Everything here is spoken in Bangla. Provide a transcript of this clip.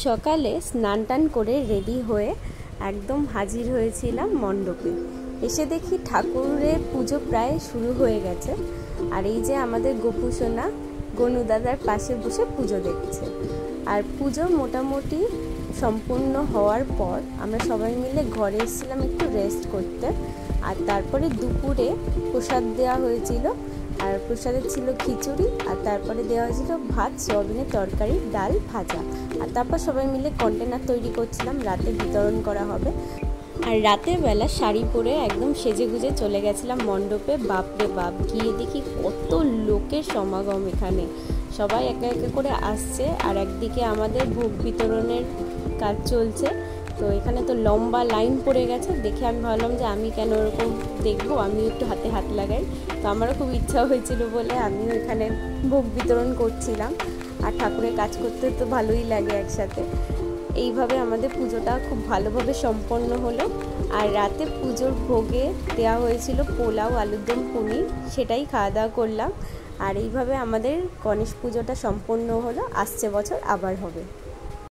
সকালে স্নান টান করে রেডি হয়ে একদম হাজির হয়েছিলাম মণ্ডপে। এসে দেখি ঠাকুরের পুজো প্রায় শুরু হয়ে গেছে। আর এই যে আমাদের গোপু সোনা গনু দাদার পাশে বসে পুজো দেখছে। আর পুজো মোটামুটি সম্পূর্ণ হওয়ার পর আমরা সবাই মিলে ঘরে এসেছিলাম একটু রেস্ট করতে। আর তারপরে দুপুরে প্রসাদ দেওয়া হয়েছিল। আর প্রসাদে ছিল খিচুড়ি, আর তারপরে দেওয়া হয়েছিল ভাত, সয়াবিনের তরকারি, ডাল, ভাজা। আর তারপর সবাই মিলে কন্টেনার তৈরি করছিলাম, রাতে বিতরণ করা হবে। আর রাতের বেলা শাড়ি পরে একদম সেজে গুজে চলে গেছিলাম মণ্ডপে। বাপরে বাপ, গিয়ে দেখি কত লোকের সমাগম এখানে। সবাই একে একে করে আসছে, আর একদিকে আমাদের ভোগ বিতরণের কাজ চলছে। তো এখানে তো লম্বা লাইন পড়ে গেছে। দেখে আমি ভাবলাম যে আমি কেন ওরকম দেখবো, আমি একটু হাতে হাত লাগাই। তো আমারও খুব ইচ্ছা হয়েছিল বলে আমিও এখানে ভোগ বিতরণ করছিলাম। আর ঠাকুরের কাজ করতে তো ভালোই লাগে একসাথে। এইভাবে আমাদের পুজোটা খুব ভালোভাবে সম্পন্ন হলো। আর রাতে পুজোর ভোগে দেওয়া হয়েছিল পোলাও, আলুর দম, পনির, সেটাই খাওয়া দাওয়া করলাম। আর এইভাবে আমাদের গণেশ পুজোটা সম্পন্ন হলো। আসছে বছর আবার হবে।